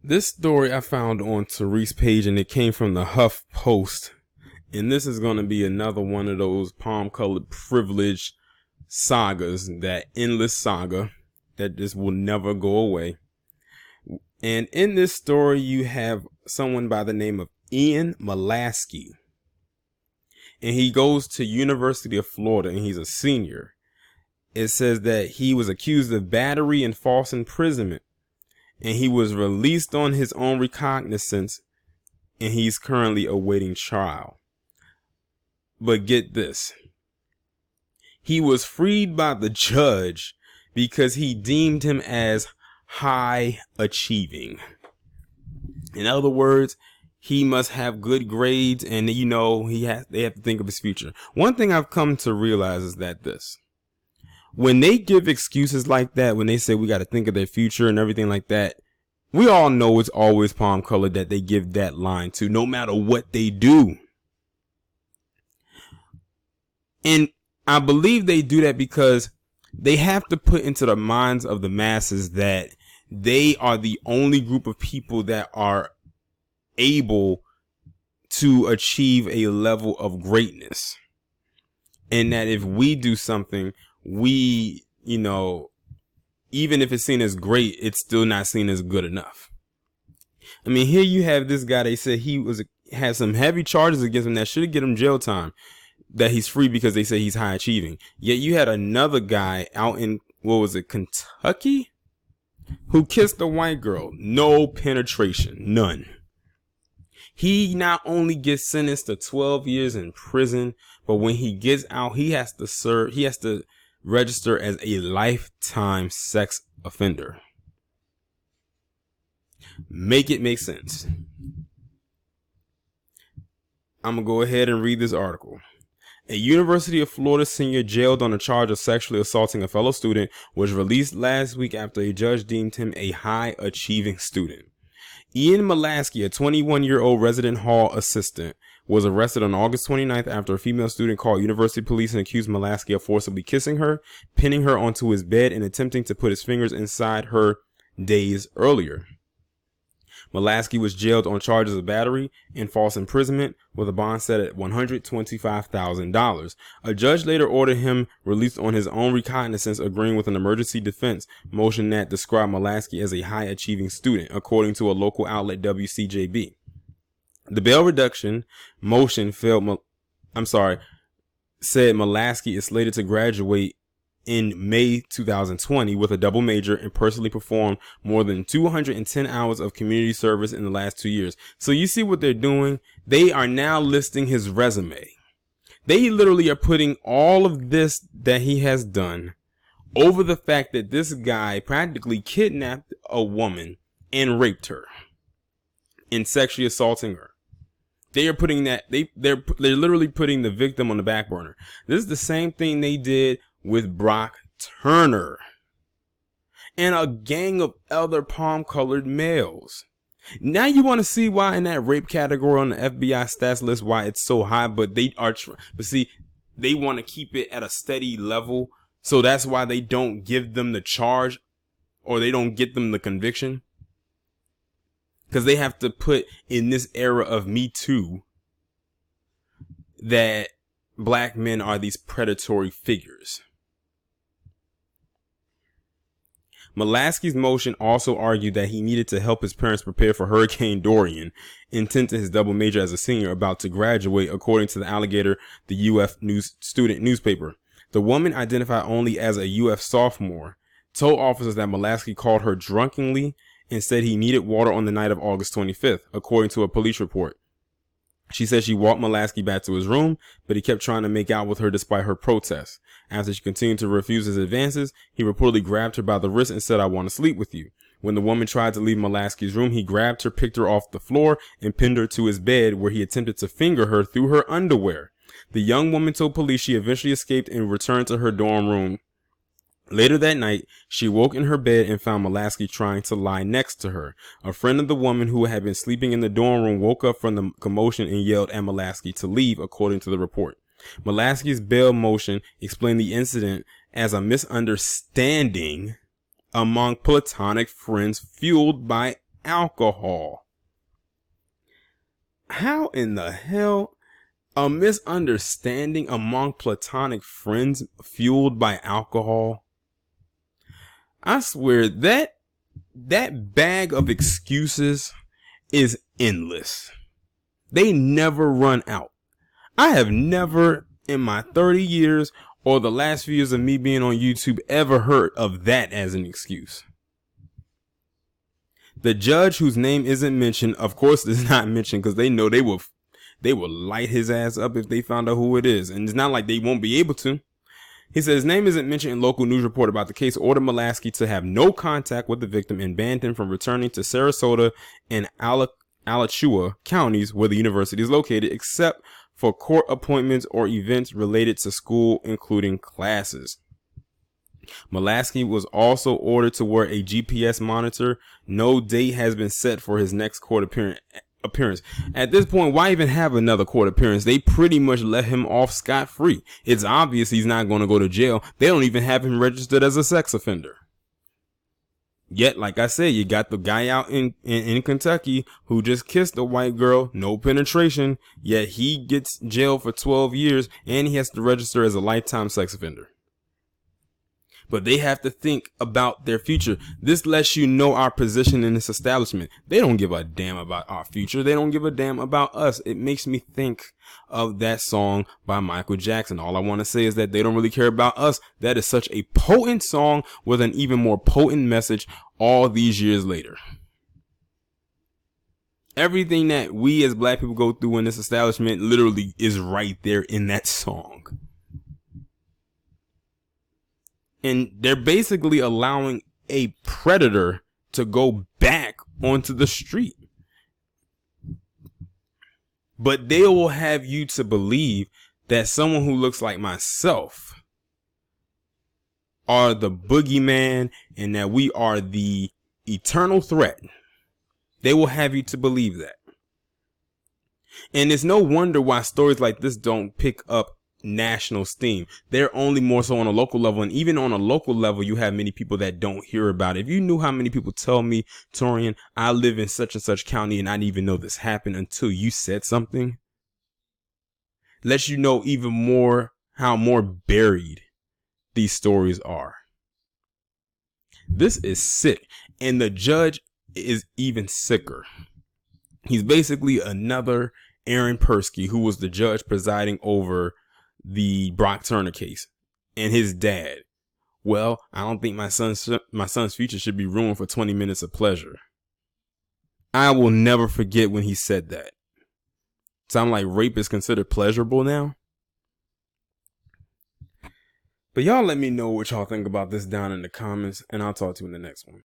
This story I found on Tariq's page, and it came from the Huff Post. And this is going to be another one of those palm-colored privilege sagas, that endless saga that just will never go away. And in this story, you have someone by the name of Ian Molaskey. And he goes to University of Florida, and he's a senior. It says that he was accused of battery and false imprisonment. And he was released on his own recognizance, and he's currently awaiting trial. But get this. He was freed by the judge because he deemed him as high achieving. In other words, he must have good grades, and they have to think of his future. One thing I've come to realize is that when they give excuses like that, when they say we got to think of their future and everything like that, we all know it's always palm colored that they give that line to, no matter what they do. And I believe they do that because they have to put into the minds of the masses that they are the only group of people that are able to achieve a level of greatness. And that if we do something, we, even if it's seen as great, it's still not seen as good enough. I mean, here you have this guy, they said had some heavy charges against him that should get him jail time, that he's free because they say he's high achieving. Yet you had another guy out in, Kentucky, who kissed a white girl. No penetration, none. He not only gets sentenced to 12 years in prison, but when he gets out, he has to register as a lifetime sex offender. Make it make sense. I'm going to go ahead and read this article. A University of Florida senior jailed on a charge of sexually assaulting a fellow student was released last week after a judge deemed him a high-achieving student. Ian Molaskey, a 21-year-old resident hall assistant, was arrested on August 29th after a female student called university police and accused Molaskey of forcibly kissing her, pinning her onto his bed, and attempting to put his fingers inside her days earlier. Molaskey was jailed on charges of battery and false imprisonment with a bond set at $125,000. A judge later ordered him released on his own recognizance, agreeing with an emergency defense motion that described Molaskey as a high-achieving student, according to a local outlet WCJB. The bail reduction motion said Molaskey is slated to graduate in May 2020 with a double major and personally performed more than 210 hours of community service in the last 2 years. So you see what they're doing? They are now listing his resume. They literally are putting all of this that he has done over the fact that this guy practically kidnapped a woman and raped her and sexually assaulting her. They are putting they're literally putting the victim on the back burner. This is the same thing they did with Brock Turner and a gang of other palm-colored males. Now you want to see why in that rape category on the FBI stats list, why it's so high, but they want to keep it at a steady level. So that's why they don't give them the charge, or they don't get them the conviction. Because they have to put in this era of Me Too that black men are these predatory figures. Molaskey's motion also argued that he needed to help his parents prepare for Hurricane Dorian, intent to his double major as a senior about to graduate, according to the Alligator, the UF student newspaper. The woman, identified only as a UF sophomore, told officers that Molaskey called her drunkenly and said he needed water on the night of August 25th, according to a police report. She said she walked Molaskey back to his room, but he kept trying to make out with her despite her protests. After she continued to refuse his advances, he reportedly grabbed her by the wrist and said, "I want to sleep with you." When the woman tried to leave Molaskey's room, he grabbed her, picked her off the floor, and pinned her to his bed, where he attempted to finger her through her underwear. The young woman told police she eventually escaped and returned to her dorm room. Later that night, she woke in her bed and found Molaskey trying to lie next to her. A friend of the woman who had been sleeping in the dorm room woke up from the commotion and yelled at Molaskey to leave, according to the report. Molaskey's bail motion explained the incident as a misunderstanding among platonic friends fueled by alcohol. How in the hell? A misunderstanding among platonic friends fueled by alcohol? I swear that bag of excuses is endless. They never run out. I have never in my 30 years or the last few years of me being on YouTube ever heard of that as an excuse. The judge, whose name isn't mentioned, of course is not mentioned because they know they will light his ass up if they found out who it is. And it's not like they won't be able to. He said his name isn't mentioned in local news report about the case, ordered Mulaski to have no contact with the victim and banned him from returning to Sarasota and Alachua counties where the university is located, except for court appointments or events related to school, including classes. Mulaski was also ordered to wear a GPS monitor. No date has been set for his next court appearance. At this point, why even have another court appearance? They pretty much let him off scot-free. It's obvious he's not going to go to jail. They don't even have him registered as a sex offender. Yet, like I said, you got the guy out in Kentucky who just kissed a white girl, no penetration, yet he gets jailed for 12 years and he has to register as a lifetime sex offender. But they have to think about their future. This lets you know our position in this establishment. They don't give a damn about our future. They don't give a damn about us. It makes me think of that song by Michael Jackson. All I want to say is that they don't really care about us. That is such a potent song with an even more potent message all these years later. Everything that we as black people go through in this establishment literally is right there in that song. And they're basically allowing a predator to go back onto the street. But they will have you to believe that someone who looks like myself are the boogeyman and that we are the eternal threat. They will have you to believe that. And it's no wonder why stories like this don't pick up national steam. They're only more so on a local level, and even on a local level you have many people that don't hear about it. If you knew how many people tell me, Torian, I live in such and such county and I didn't even know this happened until you said something, lets you know even more how more buried these stories are. This is sick, and the judge is even sicker. He's basically another Aaron Persky, who was the judge presiding over the Brock Turner case, and his dad. Well, I don't think my son's future should be ruined for 20 minutes of pleasure. I will never forget when he said that. Sound like rape is considered pleasurable now? But y'all let me know what y'all think about this down in the comments, and I'll talk to you in the next one.